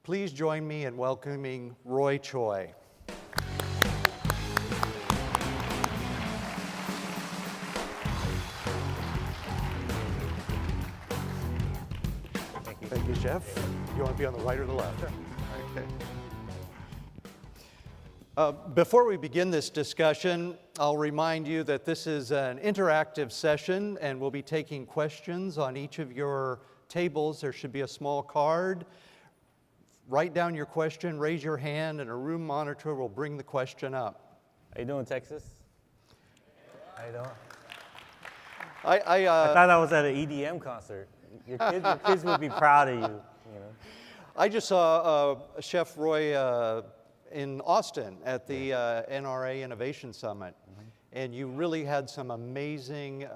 Please join me in welcoming Roy Choi. Thank you. Thank you, Chef. You want to be on the right or the left? Sure. Okay. Before we begin this discussion, I'll remind you that this is an interactive session and we'll be taking questions on each of your tables. There should be a small card. Write down your question, raise your hand, and a room monitor will bring the question up. How you doing, Texas? How you doing? I I thought I was at an EDM concert. Your kids would be proud of you. You know. I just saw Chef Roy in Austin at the NRA Innovation Summit, and you really had some amazing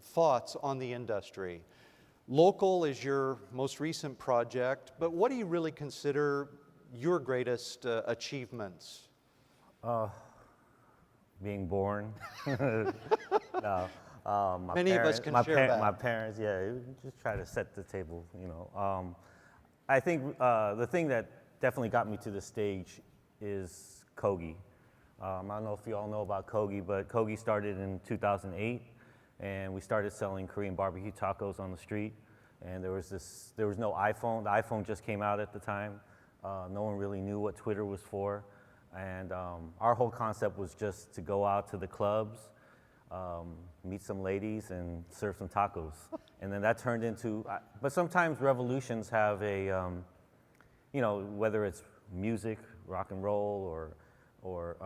thoughts on the industry. Local is your most recent project, but what do you really consider your greatest achievements? Being born. No. Many of us can share that. My parents, yeah, just try to set the table, you know. I think the thing that definitely got me to the stage is Kogi. I don't know if you all know about Kogi, but Kogi started in 2008, and we started selling Korean barbecue tacos on the street. And there was no iPhone. The iPhone just came out at the time. No one really knew what Twitter was for. And our whole concept was just to go out to the clubs, meet some ladies, and serve some tacos. And then that turned into, but sometimes revolutions have a, you know, whether it's music, rock and roll, or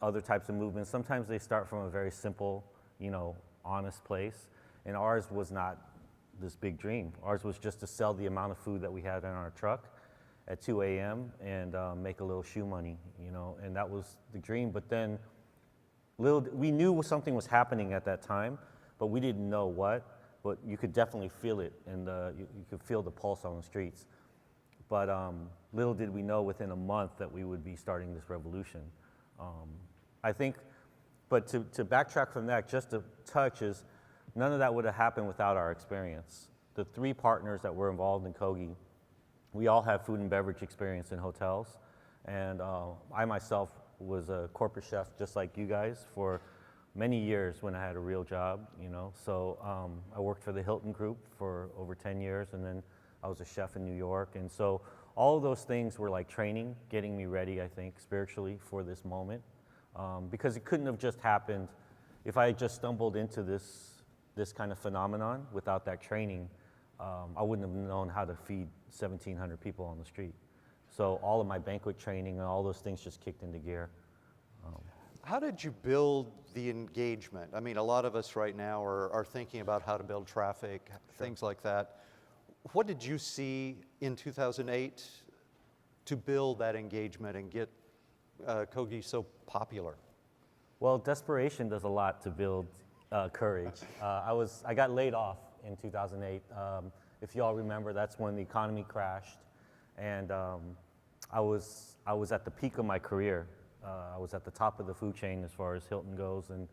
other types of movements, sometimes they start from a very simple, you know, honest place. And ours was not this big dream. Ours was just to sell the amount of food that we had in our truck at 2 a.m. and make a little shoe money, you know, and that was the dream. But then we knew something was happening at that time, but we didn't know what, but you could definitely feel it, and you could feel the pulse on the streets. But little did we know within a month that we would be starting this revolution. I think, but to backtrack from that, just to touch is, none of that would have happened without our experience. The three partners that were involved in Kogi, we all have food and beverage experience in hotels. And I myself was a corporate chef just like you guys for many years when I had a real job, you know. So I worked for the Hilton Group for over 10 years, and then I was a chef in New York. And so all of those things were like training, getting me ready, I think, spiritually for this moment. Because it couldn't have just happened if I had just stumbled into this kind of phenomenon without that training. I wouldn't have known how to feed 1,700 people on the street. So all of my banquet training and all those things just kicked into gear. How did you build the engagement? I mean, a lot of us right now are thinking about how to build traffic, things like that. What did you see in 2008 to build that engagement and get Kogi so popular? Well, desperation does a lot to build courage. I got laid off in 2008. If you all remember, that's when the economy crashed, and I was at the peak of my career. I was at the top of the food chain as far as Hilton goes, and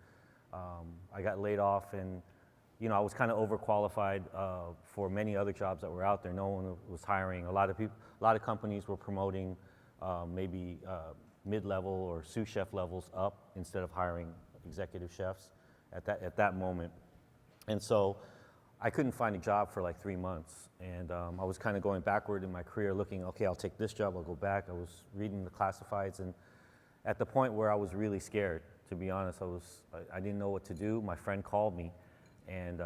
I got laid off, and you know, I was kind of overqualified for many other jobs that were out there. No one was hiring. A lot of companies were promoting maybe mid-level or sous chef levels up instead of hiring executive chefs at that moment. And so I couldn't find a job for like 3 months. And I was kind of going backward in my career looking, okay, I'll take this job, I'll go back. I was reading the classifieds, and at the point where I was really scared, to be honest, I didn't know what to do. My friend called me, and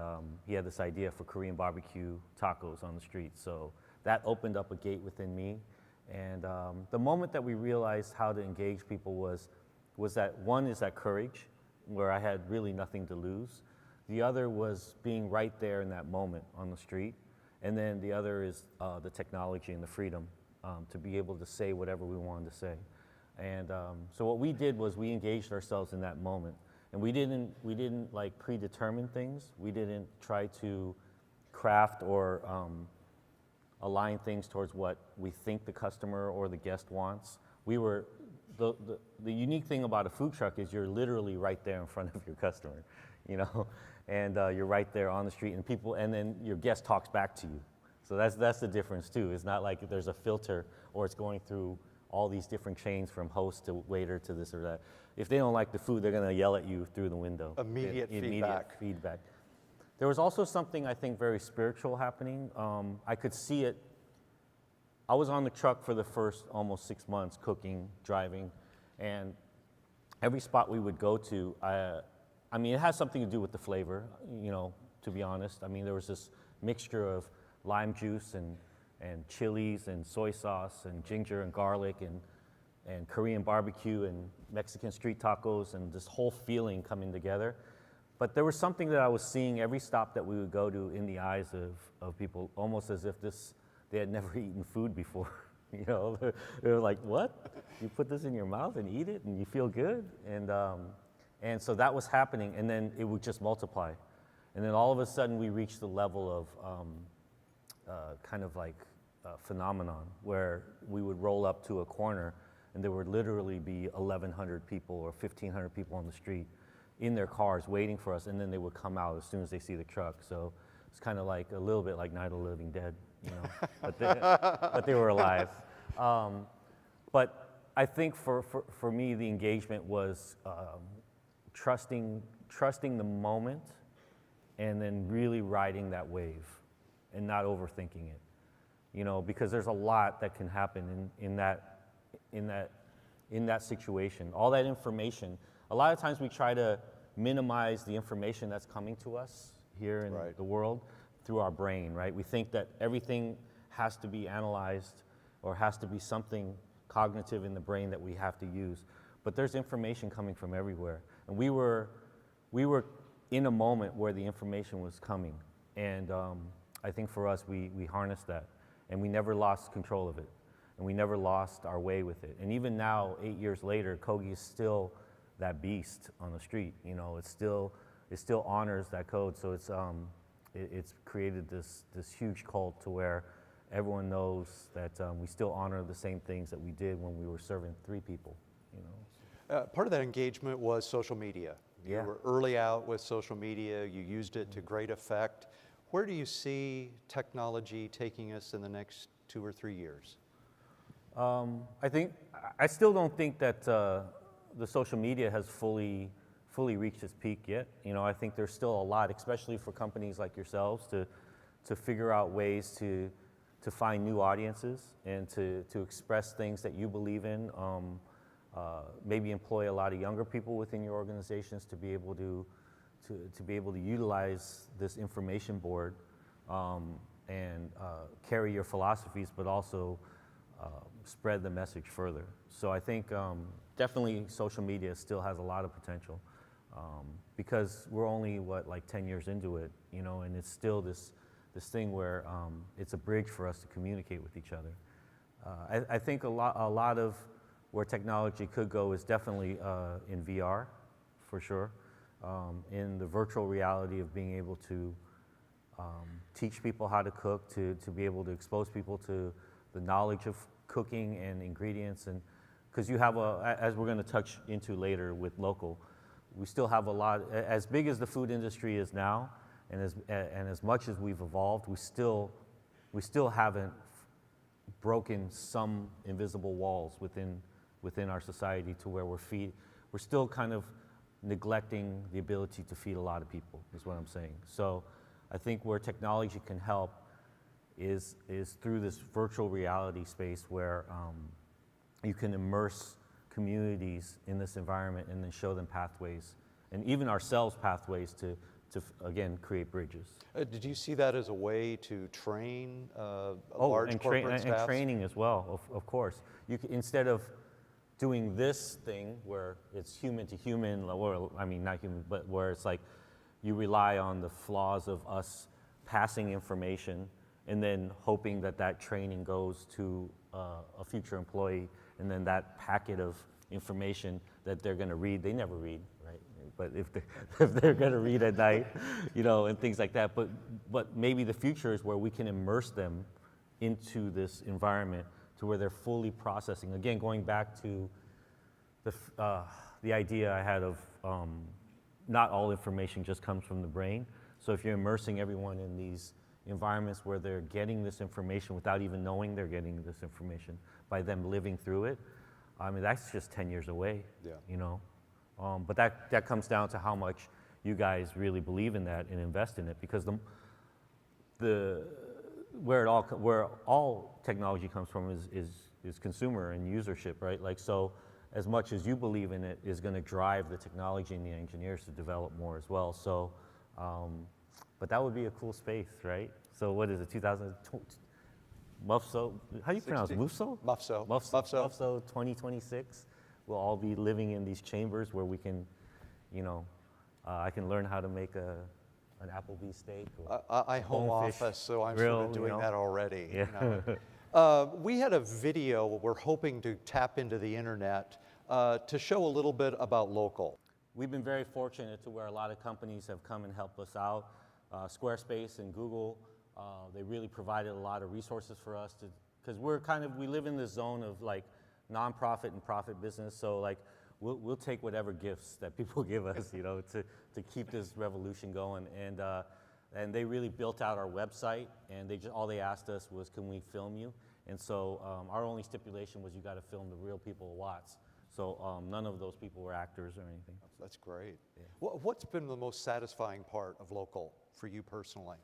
he had this idea for Korean barbecue tacos on the street. So that opened up a gate within me. And the moment that we realized how to engage people was that one is that courage, where I had really nothing to lose. The other was being right there in that moment on the street. And then the other is the technology and the freedom to be able to say whatever we wanted to say. And so what we did was we engaged ourselves in that moment. And we didn't like predetermine things. We didn't try to craft or align things towards what we think the customer or the guest wants. We were, the unique thing about a food truck is you're literally right there in front of your customer, you know, and you're right there on the street, and then your guest talks back to you. So that's the difference too. It's not like there's a filter or it's going through all these different chains from host to waiter to this or that. If they don't like the food, they're gonna yell at you through the window. Immediate feedback. There was also something I think very spiritual happening. I could see it. I was on the truck for the first almost 6 months, cooking, driving, and every spot we would go to, I mean, it has something to do with the flavor, you know, to be honest. I mean, there was this mixture of lime juice and chilies and soy sauce and ginger and garlic and Korean barbecue and Mexican street tacos and this whole feeling coming together. But there was something that I was seeing every stop that we would go to in the eyes of people, almost as if they had never eaten food before. You know, they were like, what? You put this in your mouth and eat it and you feel good? And so that was happening, and then it would just multiply. And then all of a sudden we reached the level of kind of like a phenomenon where we would roll up to a corner and there would literally be 1,100 people or 1,500 people on the street in their cars waiting for us, and then they would come out as soon as they see the truck. So it's kind of like a little bit like Night of the Living Dead, you know, but they were alive. But I think for me, the engagement was trusting the moment and then really riding that wave and not overthinking it, you know, because there's a lot that can happen in that situation. All that information, a lot of times we try to minimize the information that's coming to us here in the world through our brain, right? We think that everything has to be analyzed or has to be something cognitive in the brain that we have to use. But there's information coming from everywhere. And we were in a moment where the information was coming. And I think for us, we harnessed that. And we never lost control of it. And we never lost our way with it. And even now, 8 years later, Kogi is still that beast on the street. You know, it still honors that code. So it's created this huge cult to where everyone knows that we still honor the same things that we did when we were serving 3 people, you know. Part of that engagement was social media. Yeah. You were early out with social media. You used it to great effect. Where do you see technology taking us in the next 2 or 3 years? I still don't think that the social media has fully reached its peak yet. You know, I think there's still a lot, especially for companies like yourselves, to figure out ways to find new audiences and to express things that you believe in. Maybe employ a lot of younger people within your organizations to be able to utilize this information board and carry your philosophies, but also spread the message further. So I think definitely social media still has a lot of potential because we're only, like 10 years into it, you know, and it's still this thing where it's a bridge for us to communicate with each other. I think a lot of where technology could go is definitely in VR, for sure, in the virtual reality of being able to teach people how to cook, to be able to expose people to the knowledge of cooking and ingredients, and because you have as we're going to touch into later with local, we still have a lot. As big as the food industry is now, and as much as we've evolved, we still haven't broken some invisible walls within our society to where we're still kind of neglecting the ability to feed a lot of people, is what I'm saying. So I think where technology can help is through this virtual reality space where you can immerse communities in this environment and then show them pathways, and even ourselves pathways to again, create bridges. Did you see that as a way to train large corporate staffs? And training as well, of course. Instead of doing this thing where it's human to human, or I mean not human, but where it's like you rely on the flaws of us passing information and then hoping that training goes to a future employee, and then that packet of information that they're going to read, they never read, right? But if they're going to read at night, you know, and things like that. But maybe the future is where we can immerse them into this environment to where they're fully processing. Again, going back to the idea I had of not all information just comes from the brain. So if you're immersing everyone in environments where they're getting this information without even knowing they're getting this information by them living through it. I mean, that's just 10 years away, Yeah. you know? But that comes down to how much you guys really believe in that and invest in it, because where all technology comes from is consumer and usership, right? Like, so as much as you believe in it is going to drive the technology and the engineers to develop more as well. So, but that would be a cool space, right? So what is it, 2020? MUFSO, how do you pronounce it? MUFSO? MUFSO. MUFSO 2026. We'll all be living in these chambers where we can, you know, I can learn how to make an Applebee's steak. Or I home bonefish office, so I'm grill, sort of doing you know? that already. Yeah. You know. We had a video, we're hoping to tap into the internet to show a little bit about local. We've been very fortunate to where a lot of companies have come and helped us out. Squarespace and Google, they really provided a lot of resources for us because we live in this zone of like nonprofit and profit business. So like we'll take whatever gifts that people give us, you know, to keep this revolution going. And they really built out our website, and all they asked us was, can we film you? And so our only stipulation was you got to film the real people of Watts. So none of those people were actors or anything. That's great. Yeah. What's been the most satisfying part of local for you personally?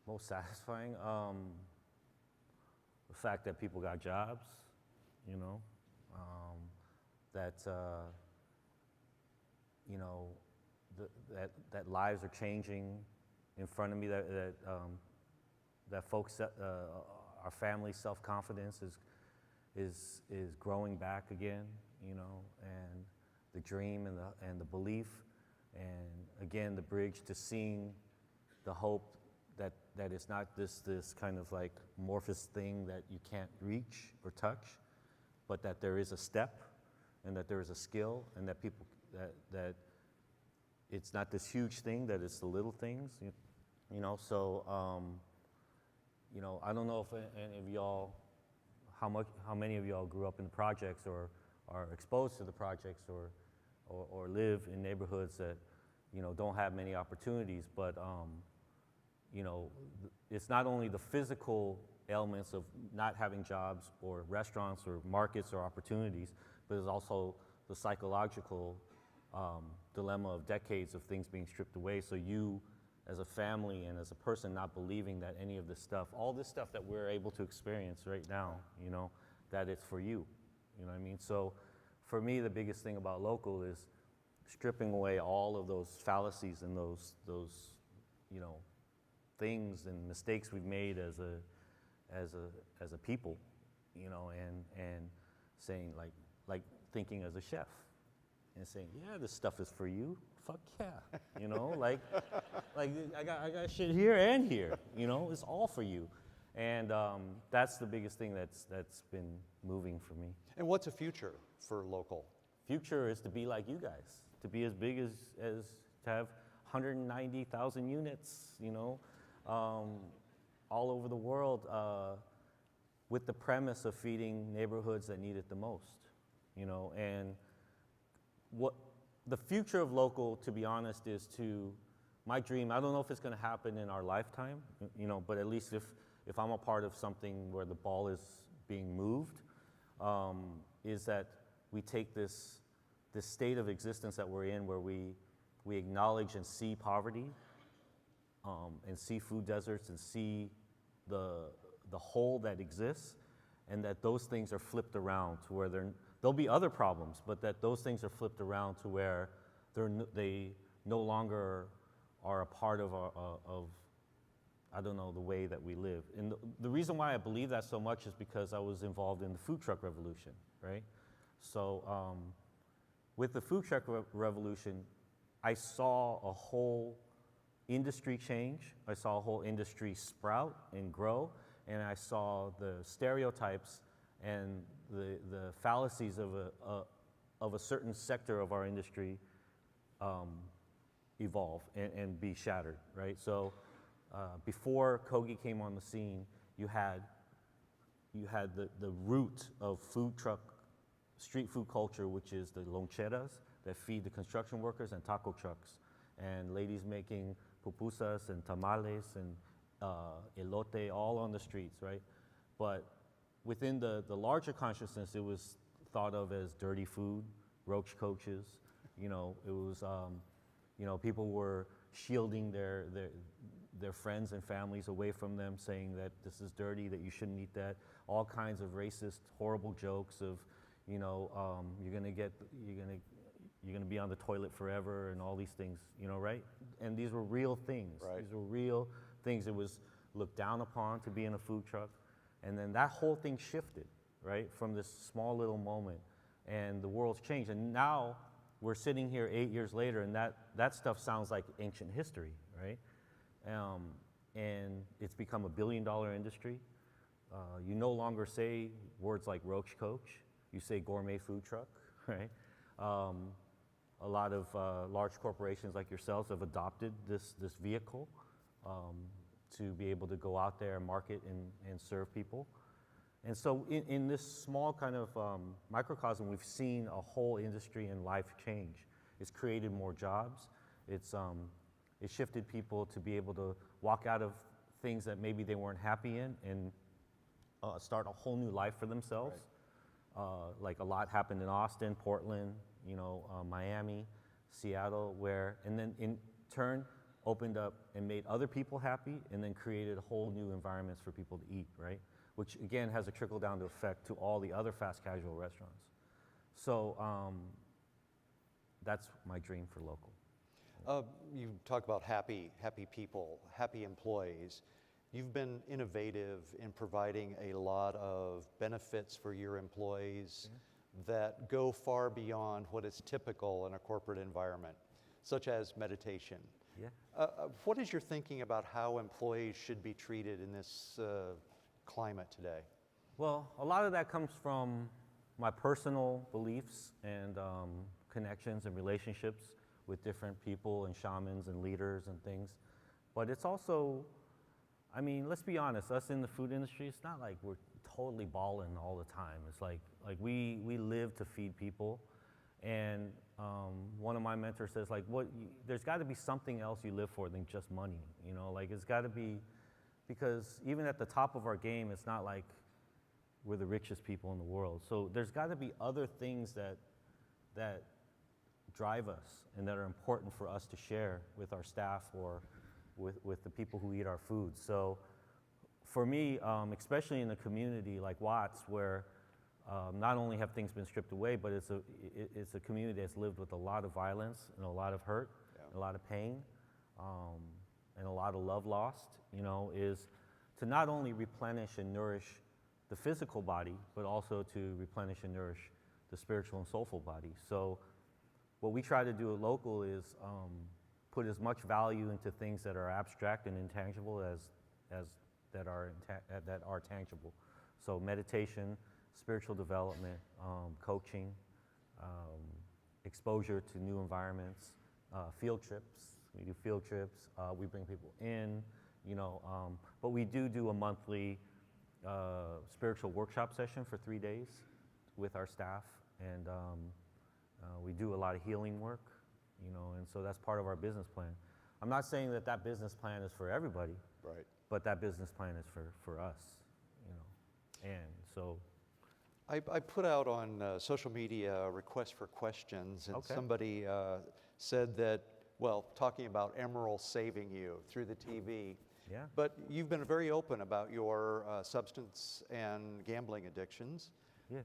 Most satisfying? The fact that people got jobs, you know, you know, that lives are changing in front of me, that folks, our family's self-confidence is growing back again, you know, and the dream and the belief, and again, the bridge to seeing the hope that it's not this kind of like amorphous thing that you can't reach or touch, but that there is a step, and that there is a skill, and that people, that it's not this huge thing, that it's the little things, you know. So, you know, I don't know if any of y'all, how many of y'all grew up in the projects or are exposed to the projects or live in neighborhoods that, you know, don't have many opportunities, but you know, it's not only the physical elements of not having jobs or restaurants or markets or opportunities, but it's also the psychological dilemma of decades of things being stripped away. So you, as a family and as a person, not believing that any of this stuff, all this stuff that we're able to experience right now, you know, that it's for you. You know what I mean? So for me, the biggest thing about local is stripping away all of those fallacies and those you know, things and mistakes we've made as a people, you know, and saying like thinking as a chef and saying, yeah, this stuff is for you. Fuck yeah, you know, like I got shit here and here, you know, it's all for you, and that's the biggest thing that's been moving for me. And what's a future for local? Future is to be like you guys, to be as big as to have 190,000 units, you know, all over the world, with the premise of feeding neighborhoods that need it the most, you know. And what the future of local, to be honest, is my dream. I don't know if it's going to happen in our lifetime, you know, but at least if I'm a part of something where the ball is being moved, is that we take this state of existence that we're in, where we acknowledge and see poverty, and see food deserts, and see the hole that exists, and that those things are flipped around to where there'll be other problems, but that those things are flipped around to where they no longer are a part of I don't know, the way that we live. And the reason why I believe that so much is because I was involved in the food truck revolution, right? So with the food truck revolution, I saw a whole industry change. I saw a whole industry sprout and grow, and I saw the stereotypes and the fallacies of a certain sector of our industry evolve and be shattered, right? So before Kogi came on the scene, you had the root of food truck, street food culture, which is the loncheras that feed the construction workers, and taco trucks, and ladies making pupusas and tamales and elote, all on the streets, right? But within the larger consciousness, it was thought of as dirty food, roach coaches. You know, it was, you know, people were shielding their friends and families away from them, saying that this is dirty, that you shouldn't eat that. All kinds of racist, horrible jokes of, you know, you're gonna be on the toilet forever and all these things, you know, right? And these were real things. Right. These were real things. It was looked down upon to be in a food truck. And then that whole thing shifted, right? From this small little moment, and the world's changed. And now we're sitting here 8 years later, and that stuff sounds like ancient history, right? And it's become $1 billion industry. You no longer say words like roach coach. You say gourmet food truck, right? A lot of large corporations like yourselves have adopted this vehicle to be able to go out there and market and serve people. And so in this small kind of microcosm, we've seen a whole industry and life change. It's created more jobs. It shifted people to be able to walk out of things that maybe they weren't happy in and start a whole new life for themselves. Right. Like a lot happened in Austin, Portland, you know, Miami, Seattle, and then in turn opened up and made other people happy, and then created whole new environments for people to eat, right? Which again has a trickle down effect to all the other fast casual restaurants. So that's my dream for local. You talk about happy people, happy employees. You've been innovative in providing a lot of benefits for your employees that go far beyond what is typical in a corporate environment, such as meditation. Yeah. What is your thinking about how employees should be treated in this climate today? Well, a lot of that comes from my personal beliefs and connections and relationships with different people and shamans and leaders and things. But it's also, I mean, let's be honest, us in the food industry, it's not like we're totally balling all the time. It's like we live to feed people. And one of my mentors says, like, there's got to be something else you live for than just money. You know, like it's got to be, because even at the top of our game, it's not like we're the richest people in the world. So there's got to be other things that drive us and that are important for us to share with our staff or with the people who eat our food. So for me, especially in a community like Watts, where not only have things been stripped away, but it's a community that's lived with a lot of violence and a lot of hurt, and a lot of pain, and a lot of love lost, you know, is to not only replenish and nourish the physical body, but also to replenish and nourish the spiritual and soulful body. So what we try to do at local is put as much value into things that are abstract and intangible as that are tangible. So meditation, spiritual development, coaching, exposure to new environments, field trips. We do field trips. We bring people in, you know, but we do a monthly spiritual workshop session for 3 days with our staff, and we do a lot of healing work, you know, and so that's part of our business plan. I'm not saying that business plan is for everybody, right? But that business plan is for us, you know, and so. I put out on social media a request for questions, and somebody said that, well, talking about Emeril saving you through the TV. Yeah. But you've been very open about your substance and gambling addictions. Yeah.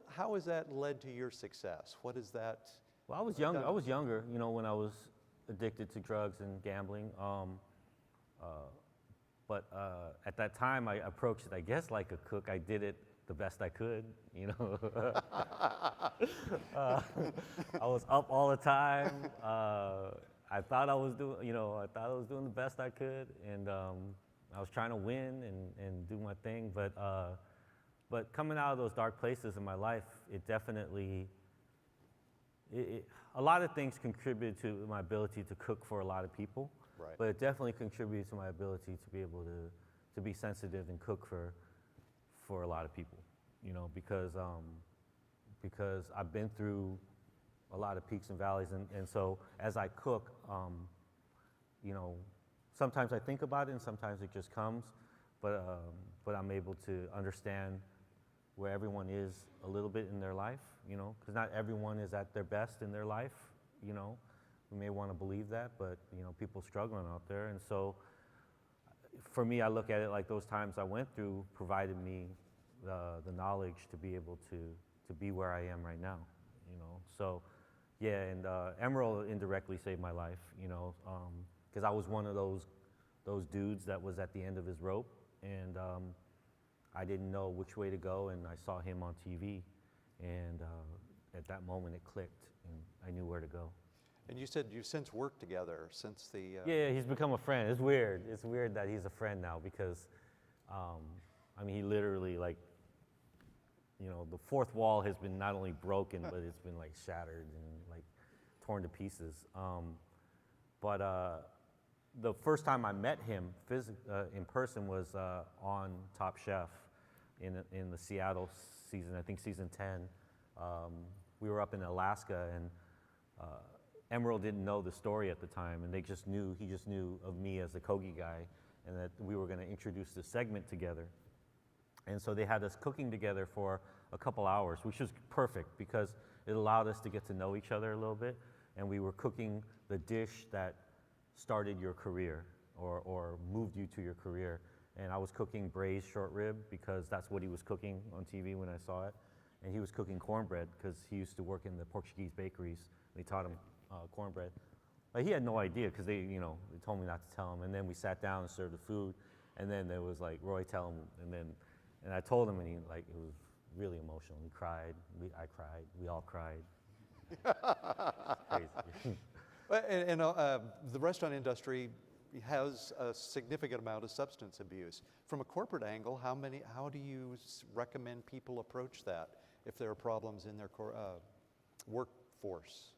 How has that led to your success? What is that? Well, I was younger, you know, when I was addicted to drugs and gambling. But at that time, I approached it, I guess, like a cook. I did it the best I could, you know. I was up all the time. I thought I was doing the best I could, and I was trying to win and do my thing. But coming out of those dark places in my life, it definitely, a lot of things contributed to my ability to cook for a lot of people. Right. But it definitely contributed to my ability to be able to be sensitive and cook for a lot of people, you know, because I've been through a lot of peaks and valleys, and so as I cook, you know, sometimes I think about it, and sometimes it just comes. But I'm able to understand where everyone is a little bit in their life, you know, because not everyone is at their best in their life, you know. We may want to believe that, but you know, people struggling out there, and so for me, I look at it like those times I went through provided me the knowledge to be able to be where I am right now, you know. So, yeah, and Emeril indirectly saved my life, you know, because I was one of those dudes that was at the end of his rope, and I didn't know which way to go, and I saw him on TV, and at that moment it clicked, and I knew where to go. And you said you've since worked together since the... Yeah, he's become a friend. It's weird. It's weird that he's a friend now because, I mean, he literally, like, you know, the fourth wall has been not only broken, but it's been like shattered and like torn to pieces. But the first time I met him in person was on Top Chef in the Seattle season, I think season 10. We were up in Alaska, and Emeril didn't know the story at the time, and he just knew of me as the Kogi guy, and that we were going to introduce this segment together. And so they had us cooking together for a couple hours, which was perfect because it allowed us to get to know each other a little bit, and we were cooking the dish that started your career or moved you to your career. And I was cooking braised short rib because that's what he was cooking on TV when I saw it, and he was cooking cornbread because he used to work in the Portuguese bakeries. They taught him cornbread. But he had no idea because they told me not to tell him. And then we sat down and served the food, and then there was like, Roy, tell him. And I told him, and he like, it was really emotional. He cried. I cried. We all cried. Crazy. And the restaurant industry has a significant amount of substance abuse. From a corporate angle, how do you recommend people approach that if there are problems in their workforce?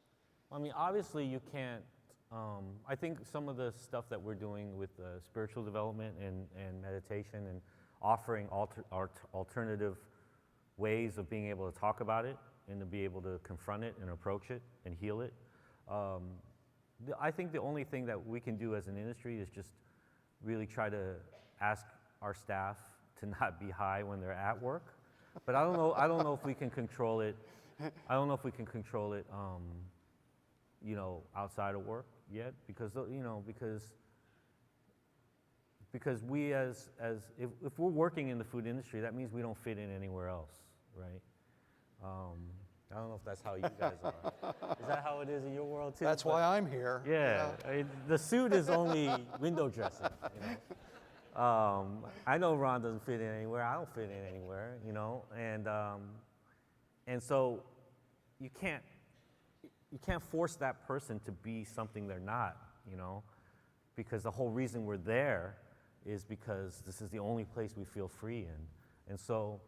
I mean, obviously you can't, I think some of the stuff that we're doing with spiritual development and meditation and offering alternative ways of being able to talk about it and to be able to confront it and approach it and heal it. I think the only thing that we can do as an industry is just really try to ask our staff to not be high when they're at work. But I don't know if we can control it. I don't know if we can control it, you know, outside of work yet, because we if we're working in the food industry, that means we don't fit in anywhere else, right? I don't know if that's how you guys are. Is that how it is in your world too? That's why I'm here. Yeah, I mean, the suit is only window dressing. You know? I know Ron doesn't fit in anywhere. I don't fit in anywhere. You know, and so you can't force that person to be something they're not. You know, because the whole reason we're there is because this is the only place we feel free in, and so.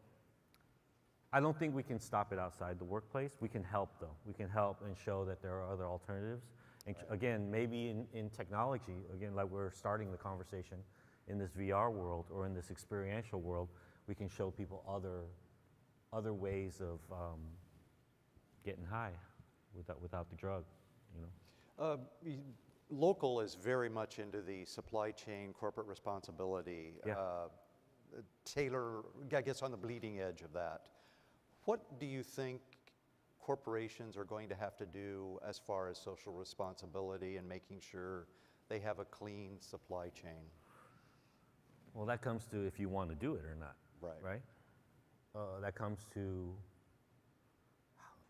I don't think we can stop it outside the workplace. We can help, though. We can help and show that there are other alternatives. And again, maybe in technology, again, like we're starting the conversation in this VR world or in this experiential world, we can show people other ways of getting high without the drug, you know. Local is very much into the supply chain, corporate responsibility, Yeah. Taylor, I guess, on the bleeding edge of that. What do you think corporations are going to have to do as far as social responsibility and making sure they have a clean supply chain? Well, that comes to if you want to do it or not, right? That comes to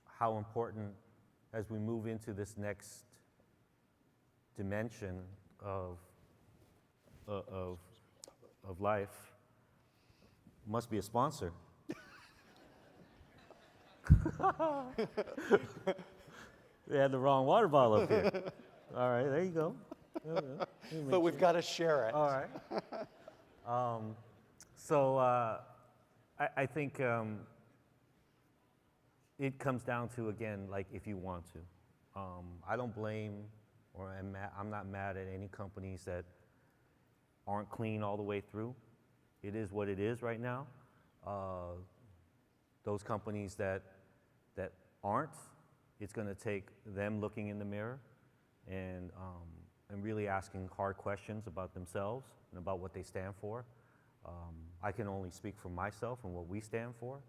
how important, as we move into this next dimension of life, must be a sponsor. They had the wrong water bottle up here. All right, there you go. But we've got to share it. All right. So I think it comes down to, again, like if you want to. I don't blame I'm not mad at any companies that aren't clean all the way through. It is what it is right now. Those companies that aren't, it's going to take them looking in the mirror and and really asking hard questions about themselves and about what they stand for. I can only speak for myself and what we stand for.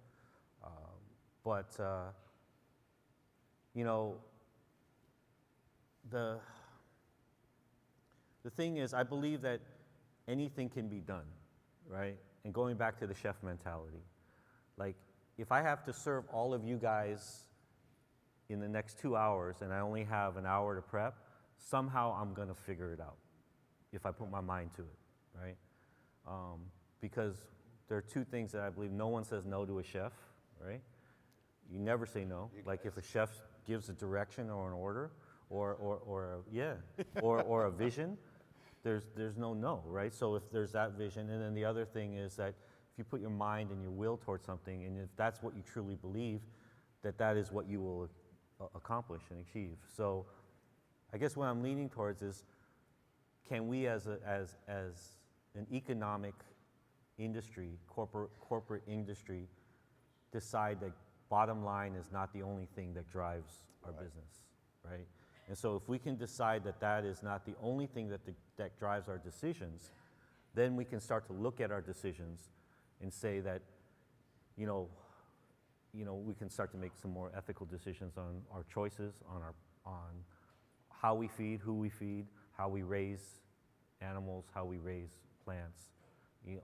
But you know, the thing is, I believe that anything can be done, right? And going back to the chef mentality, like if I have to serve all of you guys in the next 2 hours and I only have an hour to prep, somehow I'm gonna figure it out if I put my mind to it, right? Because there are two things that I believe. No one says no to a chef, right? You never say no. Like if a chef gives a direction or an order or a vision, there's no, right? So if there's that vision, and then the other thing is that if you put your mind and your will towards something, and if that's what you truly believe, that is what you will accomplish and achieve. So I guess what I'm leaning towards is, can we as an economic industry, corporate industry, decide that bottom line is not the only thing that drives our business, right? And so if we can decide that that is not the only thing that drives our decisions, then we can start to look at our decisions and say that, you know, we can start to make some more ethical decisions on our choices, on how we feed, who we feed, how we raise animals, how we raise plants, you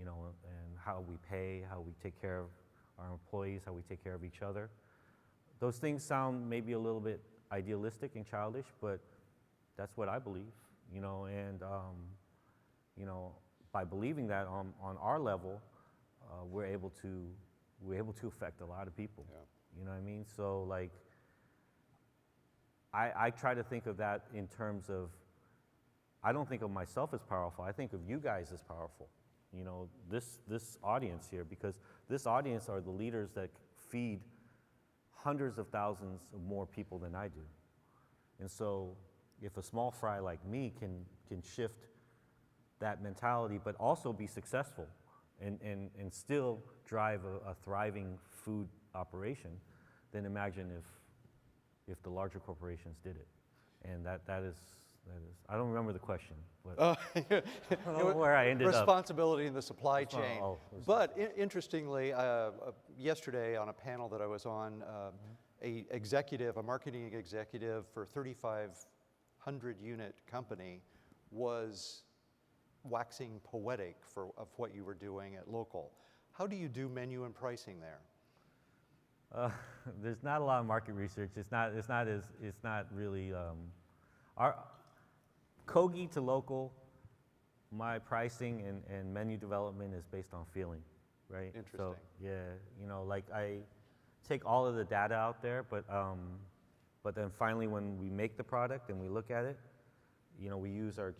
know, and how we pay, how we take care of our employees, how we take care of each other. Those things sound maybe a little bit idealistic and childish, but that's what I believe, you know, and you know, by believing that on our level, we're able to affect a lot of people. Yeah. You know what I mean? So like, I try to think of that in terms of, I don't think of myself as powerful. I think of you guys as powerful. You know, this audience here, because this audience are the leaders that feed hundreds of thousands of more people than I do. And so if a small fry like me can shift that mentality, but also be successful and still drive a thriving food operation, then imagine if the larger corporations did it. And that is, I don't remember the question, but I don't know where I ended up. Responsibility in the supply chain. But Interestingly, yesterday on a panel that I was on, a marketing executive for a 3,500 unit company was waxing poetic of what you were doing at local. How do you do menu and pricing there? There's not a lot of market research. It's not really our Kogi to local. My pricing and menu development is based on feeling, right? Interesting. So yeah, you know, like I take all of the data out there, but then finally when we make the product and we look at it, you know, we use our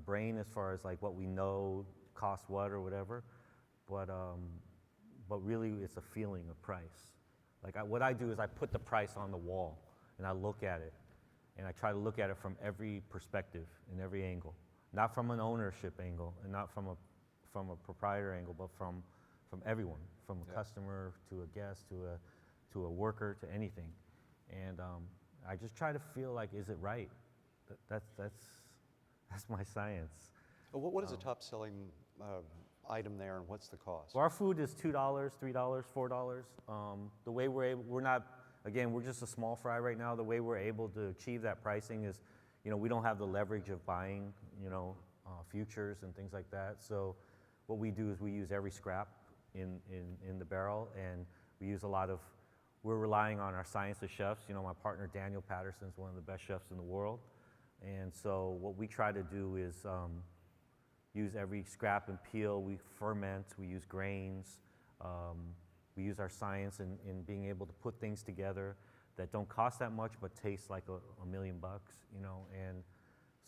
brain as far as like what we know costs what or whatever, but really it's a feeling of price. Like what I do is I put the price on the wall and I look at it, and I try to look at it from every perspective and every angle, not from an ownership angle and not from a proprietor angle, but from everyone, from a customer to a guest to a worker to anything, and I just try to feel like, is it right? That's my science. Well, what is the top selling item there, and what's the cost? Well, our food is $2, $3, $4. The way we're not, again, we're just a small fry right now. The way we're able to achieve that pricing is, you know, we don't have the leverage of buying, you know, futures and things like that. So what we do is we use every scrap in the barrel, and we use we're relying on our science of chefs. You know, my partner Daniel Patterson's one of the best chefs in the world. And so what we try to do is use every scrap and peel. We ferment, we use grains. We use our science in being able to put things together that don't cost that much but taste like $1 million, you know. And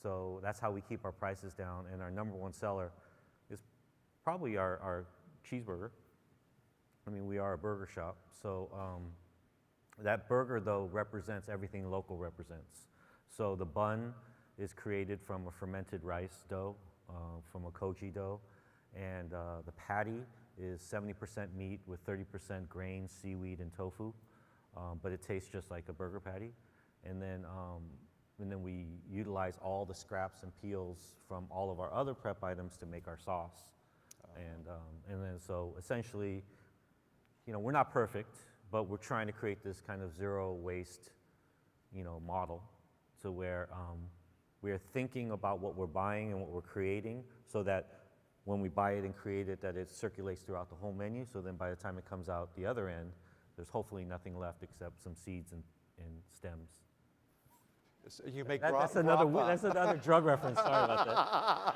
so that's how we keep our prices down. And our number one seller is probably our cheeseburger. I mean, we are a burger shop. So that burger, though, represents everything local represents. So the bun is created from a fermented rice dough, from a koji dough. And the patty is 70% meat with 30% grains, seaweed, and tofu. But it tastes just like a burger patty. And then and then we utilize all the scraps and peels from all of our other prep items to make our sauce. And then so essentially, you know, we're not perfect, but we're trying to create this kind of zero waste, you know, model to where we're thinking about what we're buying and what we're creating so that when we buy it and create it, that it circulates throughout the whole menu. So then by the time it comes out the other end, there's hopefully nothing left except some seeds and stems. So you make That's another drug reference. Sorry about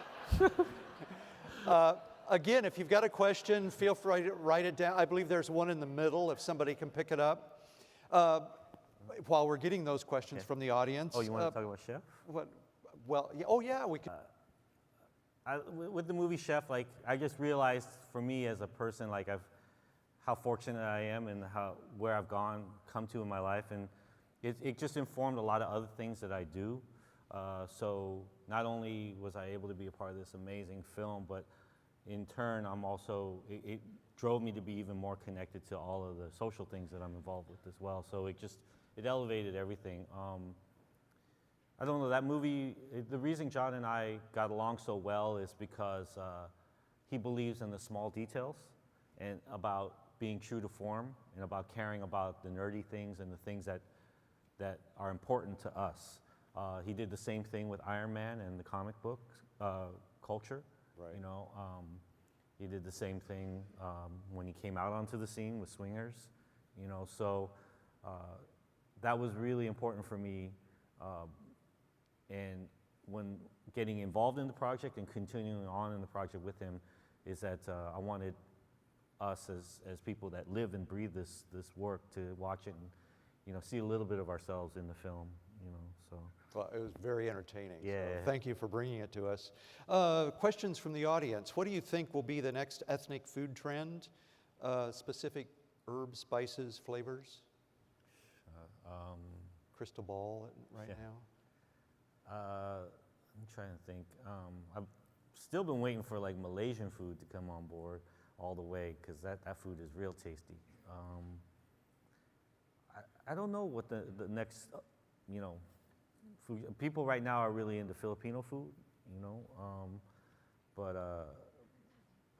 that. Again, if you've got a question, feel free to write it down. I believe there's one in the middle if somebody can pick it up. While we're getting those questions from the audience. Oh, you want to talk about Chef? Well, oh yeah, we could. With the movie Chef, like I just realized for me as a person, like how fortunate I am and where I've come to in my life, and it just informed a lot of other things that I do. So not only was I able to be a part of this amazing film, but in turn, it drove me to be even more connected to all of the social things that I'm involved with as well. So it elevated everything. I don't know, that movie, the reason John and I got along so well is because he believes in the small details and about being true to form and about caring about the nerdy things and the things that are important to us. He did the same thing with Iron Man and the comic book culture. Right. You know, he did the same thing when he came out onto the scene with Swingers. You know, so that was really important for me. And when getting involved in the project and continuing on in the project with him, is that I wanted us as people that live and breathe this work to watch it and, you know, see a little bit of ourselves in the film. You know, so. Well, it was very entertaining. Yeah. So thank you for bringing it to us. Questions from the audience. What do you think will be the next ethnic food trend? Specific herbs, spices, flavors? Crystal ball right now? I'm trying to think. I've still been waiting for like Malaysian food to come on board all the way because that food is real tasty. I don't know what the next, you know, food. People right now are really into Filipino food, you know, but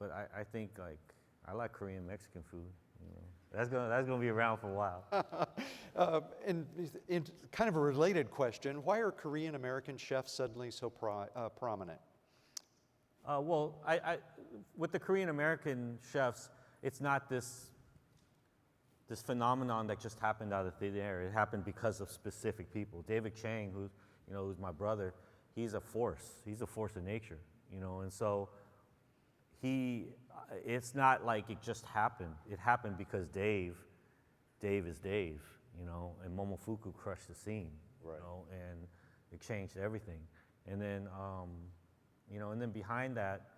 I think like I like Korean Mexican food. You know, that's gonna be around for a while. And in kind of a related question, why are Korean American chefs suddenly so prominent? Well, with the Korean American chefs, it's not this phenomenon that just happened out of thin air. It happened because of specific people. David Chang, who's my brother, he's a force. He's a force of nature, you know, and so it's not like it just happened. It happened because Dave is Dave, you know, and Momofuku crushed the scene, right. You know, and it changed everything. And then, you know, and then behind that,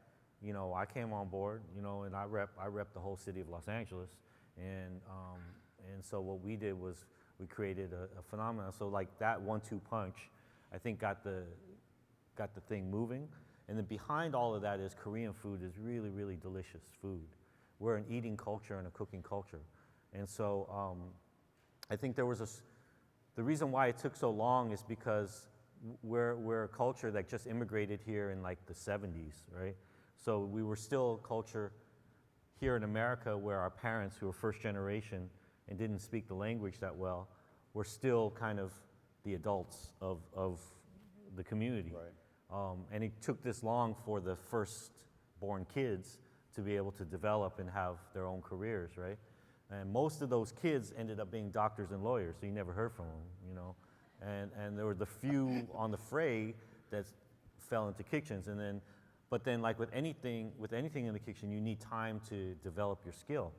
you know, I came on board, you know, and I rep the whole city of Los Angeles, and so what we did was we created a phenomenon. So like that 1-2 punch, I think got the thing moving. And then behind all of that is Korean food is really, really delicious food. We're an eating culture and a cooking culture. And so I think the reason why it took so long is because we're a culture that just immigrated here in like the 70s, right? So we were still a culture here in America where our parents, who were first generation and didn't speak the language that well, were still kind of the adults of the community. Right. And it took this long for the first-born kids to be able to develop and have their own careers, right? And most of those kids ended up being doctors and lawyers, so you never heard from them, you know? And there were the few on the fray that fell into kitchens, but then like with anything in the kitchen, you need time to develop your skill.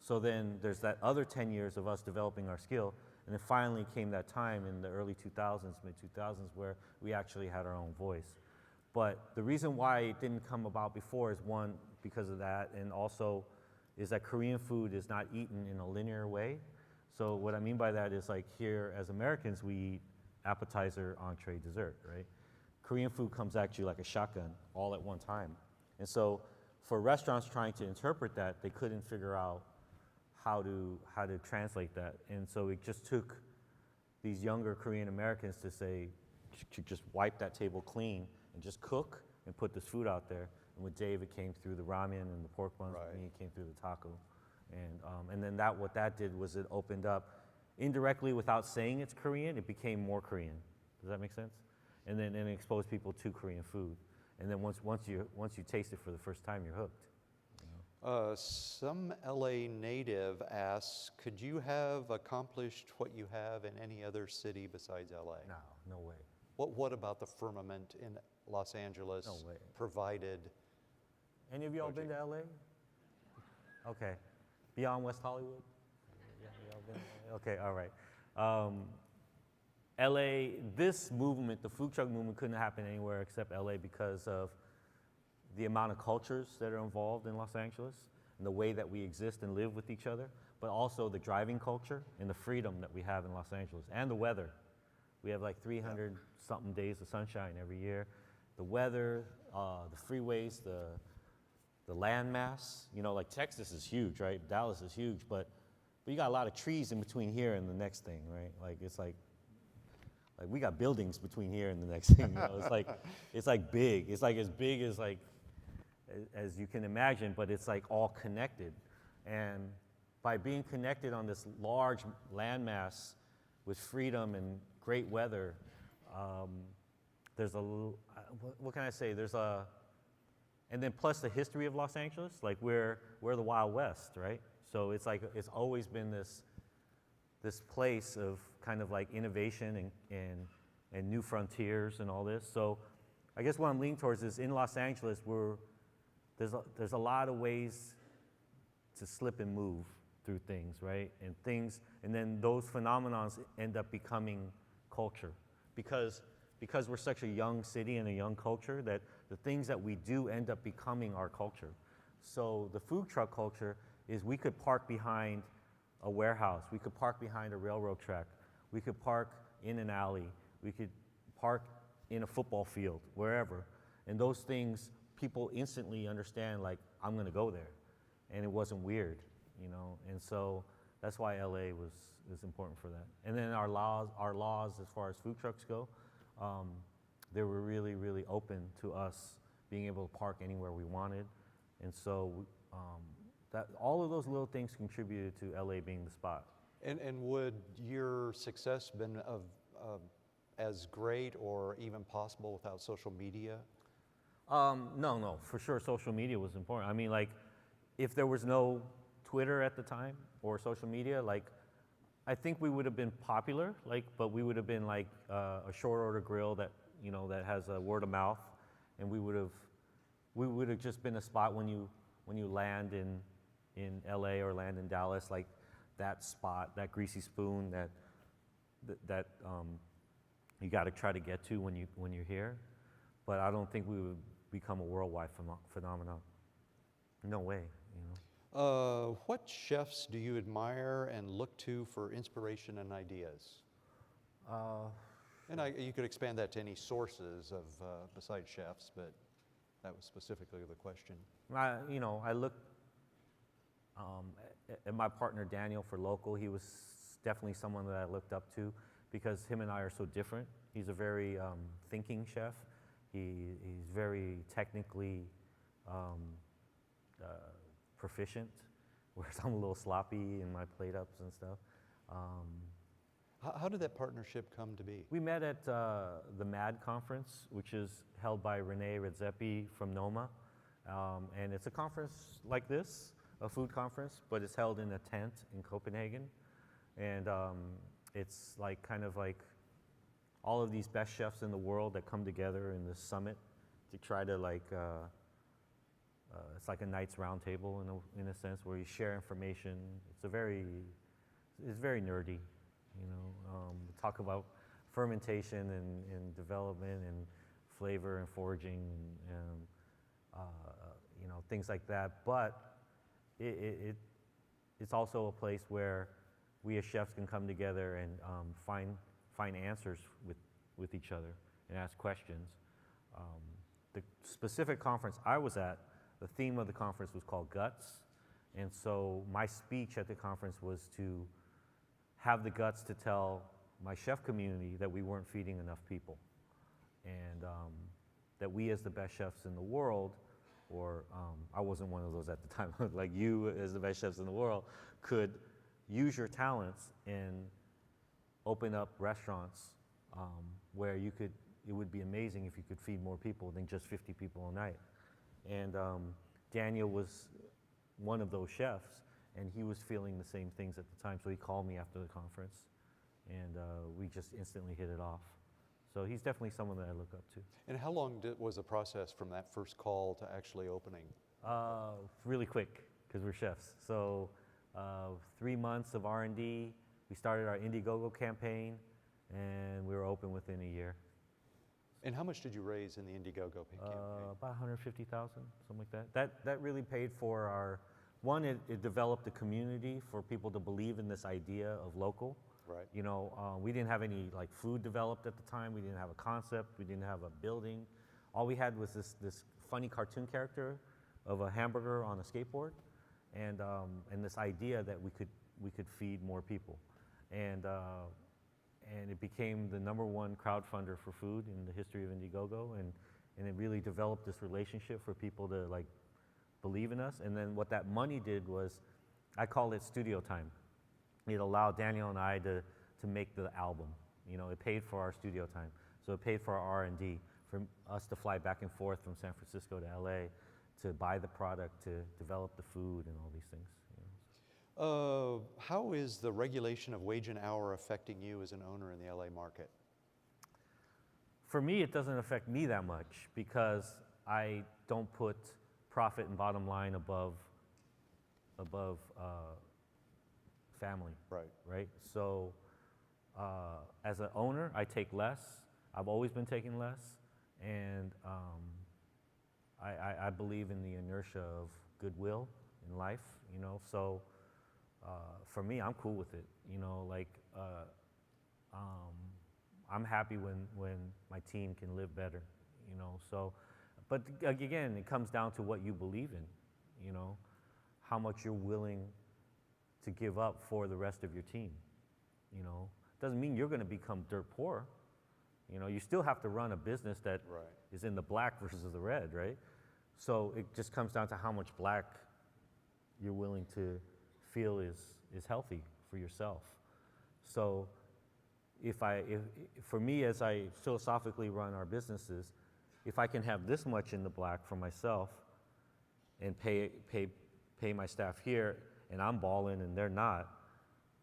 So then there's that other 10 years of us developing our skill, and then finally came that time in the early 2000s, mid-2000s, where we actually had our own voice. But the reason why it didn't come about before is, one, because of that, and also is that Korean food is not eaten in a linear way. So what I mean by that is, like, here as Americans, we eat appetizer, entree, dessert, right? Korean food comes at you like a shotgun all at one time. And so for restaurants trying to interpret that, they couldn't figure out how to translate that. And so it just took these younger Korean Americans to say, could just wipe that table clean and just cook and put this food out there. And with Dave, it came through the ramen and the pork buns. Right. With me, it came through the taco. And then what that did was it opened up, indirectly without saying it's Korean, it became more Korean. Does that make sense? And then it exposed people to Korean food. And then once you taste it for the first time, you're hooked. Some LA native asks, could you have accomplished what you have in any other city besides LA? No way. What about the firmament in Los Angeles No way. provided? Any of y'all been to LA? Okay. Beyond West Hollywood? Yeah, y'all been? Okay, all right. LA, this movement, the food truck movement, couldn't happen anywhere except LA because of the amount of cultures that are involved in Los Angeles and the way that we exist and live with each other, but also the driving culture and the freedom that we have in Los Angeles and the weather. We have like 300 something days of sunshine every year. The weather, the freeways, the landmass, you know, like Texas is huge, right? Dallas is huge, but you got a lot of trees in between here and the next thing, right? Like it's like we got buildings between here and the next thing. You know? It's like big. It's like as big as as you can imagine, but it's like all connected. And by being connected on this large landmass with freedom and great weather, there's what can I say? And then plus the history of Los Angeles, like we're the Wild West, right? So it's like it's always been this place of kind of like innovation and new frontiers and all this. So I guess what I'm leaning towards is in Los Angeles, there's a lot of ways to slip and move through things, right? And then those phenomenons end up becoming culture because we're such a young city and a young culture that the things that we do end up becoming our culture. So the food truck culture is we could park behind a warehouse, we could park behind a railroad track, we could park in an alley, we could park in a football field, wherever. And those things, people instantly understand, like, I'm gonna go there. And it wasn't weird, you know? And so that's why LA was important for that. And then our laws as far as food trucks go, they were really, really open to us being able to park anywhere we wanted. And so all of those little things contributed to LA being the spot. And would your success been as great or even possible without social media? No, for sure social media was important. I mean, like, if there was no Twitter at the time or social media, like, I think we would have been popular, like, but we would have been like a short order grill that, you know, that has a word of mouth, and we would have just been a spot when you land in LA or land in Dallas, like that spot, that greasy spoon that you got to try to get to when you're here. But I don't think we would become a worldwide phenomenon. No way, you know. What chefs do you admire and look to for inspiration and ideas? And you could expand that to any sources of besides chefs, but that was specifically the question. I look at my partner Daniel for local. He was definitely someone that I looked up to because him and I are so different. He's a very thinking chef. He's very technically proficient, whereas I'm a little sloppy in my plate ups and stuff. How did that partnership come to be? We met at the MAD conference, which is held by Renee Redzepi from NOMA. And it's a conference like this, a food conference, but it's held in a tent in Copenhagen. And it's like kind of like all of these best chefs in the world that come together in this summit to try to like, it's like a Knights Round Table in a sense where you share information. It's very nerdy, you know. We talk about fermentation and development and flavor and foraging and you know, things like that. But it's also a place where we as chefs can come together and find answers with each other and ask questions. The specific conference I was at, the theme of the conference was called Guts. And so my speech at the conference was to have the guts to tell my chef community that we weren't feeding enough people. and that we as the best chefs in the world, or I wasn't one of those at the time, like you as the best chefs in the world, could use your talents and open up restaurants where you could, it would be amazing if you could feed more people than just 50 people a night. And Daniel was one of those chefs, and he was feeling the same things at the time, so he called me after the conference, and we just instantly hit it off. So he's definitely someone that I look up to. And how long was the process from that first call to actually opening? Really quick, because we're chefs. So 3 months of R&D. We started our IndieGoGo campaign, and we were open within a year. And how much did you raise in the IndieGoGo campaign? About 150,000, something like that. That really paid for our, one, it developed a community for people to believe in this idea of local. Right. You know, we didn't have any like food developed at the time. We didn't have a concept. We didn't have a building. All we had was this funny cartoon character of a hamburger on a skateboard, and this idea that we could feed more people, and it became the #1 crowdfunder for food in the history of IndieGoGo, and it really developed this relationship for people to like believe in us. And then what that money did was, I call it studio time. It allowed Daniel and I to make the album. You know, it paid for our studio time. So it paid for our R&D, for us to fly back and forth from San Francisco to LA, to buy the product, to develop the food and all these things. You know. How is the regulation of wage and hour affecting you as an owner in the LA market? For me, it doesn't affect me that much because I don't put profit and bottom line above family. Right. Right? So as an owner, I take less. I've always been taking less. And I believe in the inertia of goodwill in life, you know. So for me, I'm cool with it. You know, like I'm happy when my team can live better, you know. So, but again, it comes down to what you believe in, you know, how much you're willing to give up for the rest of your team, you know. Doesn't mean you're going to become dirt poor. You know, you still have to run a business that Right. is in the black versus the red, right? So it just comes down to how much black you're willing to feel is healthy for yourself. So if for me, as I philosophically run our businesses, if I can have this much in the black for myself and pay my staff here, and I'm balling and they're not,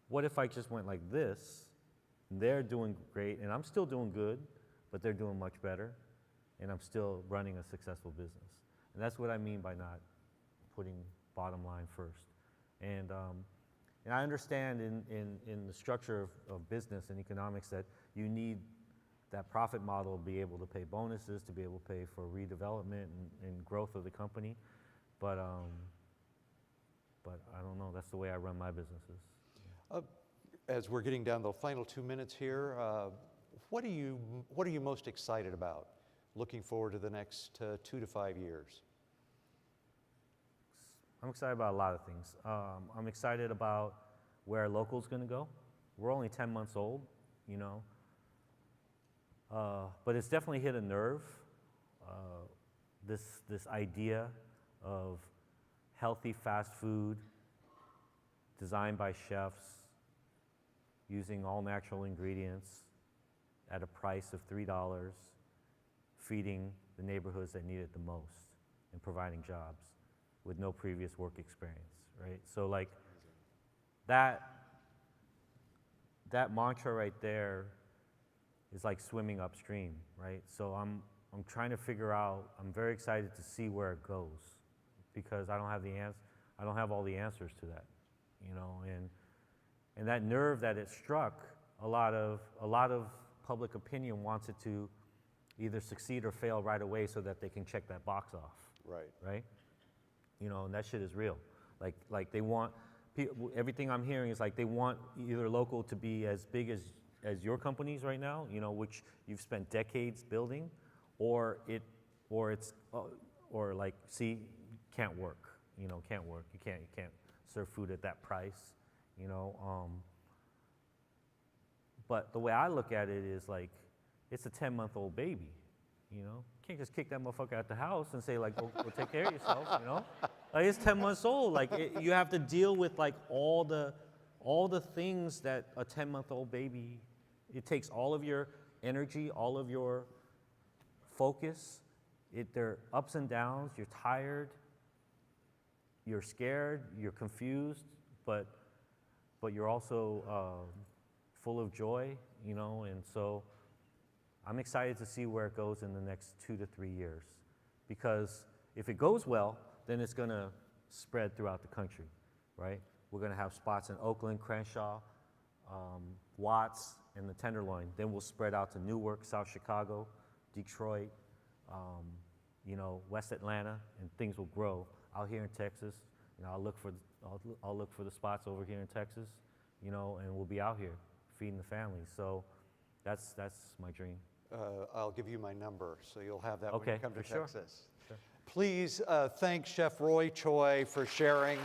what if I just went like this, and they're doing great, and I'm still doing good, but they're doing much better, and I'm still running a successful business? And that's what I mean by not putting bottom line first. And I understand in the structure of business and economics that you need that profit model to be able to pay bonuses, to be able to pay for redevelopment and growth of the company. But I don't know, that's the way I run my businesses. As we're getting down to the final 2 minutes here, what are you most excited about looking forward to the next 2 to 5 years? I'm excited about a lot of things. I'm excited about where our local's gonna go. We're only 10 months old, you know. But it's definitely hit a nerve, this idea of healthy fast food designed by chefs using all natural ingredients at a price of $3, feeding the neighborhoods that need it the most and providing jobs with no previous work experience, right? So like that mantra right there is like swimming upstream, right? So I'm trying to figure out, I'm very excited to see where it goes, because I don't have all the answers to that, you know, and that nerve that it struck, a lot of public opinion wants it to either succeed or fail right away so that they can check that box off. Right. Right? You know, and that shit is real. Like they want, everything I'm hearing is like they want either local to be as big as your companies right now, you know, which you've spent decades building, or like, see, can't work, you know, can't work. You can't serve food at that price, you know. But the way I look at it is like, it's a 10-month-old baby, You know, can't just kick that motherfucker out the house and say like, go take care of yourself. You know, like it's 10 months old. Like you have to deal with like all the things that a 10-month-old baby. It takes all of your energy, all of your focus. There are ups and downs. You're tired. You're scared. You're confused, but you're also full of joy. You know, and so. I'm excited to see where it goes in the next 2 to 3 years, because if it goes well, then it's going to spread throughout the country, right? We're going to have spots in Oakland, Crenshaw, Watts, and the Tenderloin. Then we'll spread out to Newark, South Chicago, Detroit, you know, West Atlanta, and things will grow. Out here in Texas, you know, I'll look for the spots over here in Texas, you know, and we'll be out here feeding the family. So that's my dream. I'll give you my number, so you'll have that when Okay, you come to for sure. Texas. Sure. Please thank Chef Roy Choi for sharing.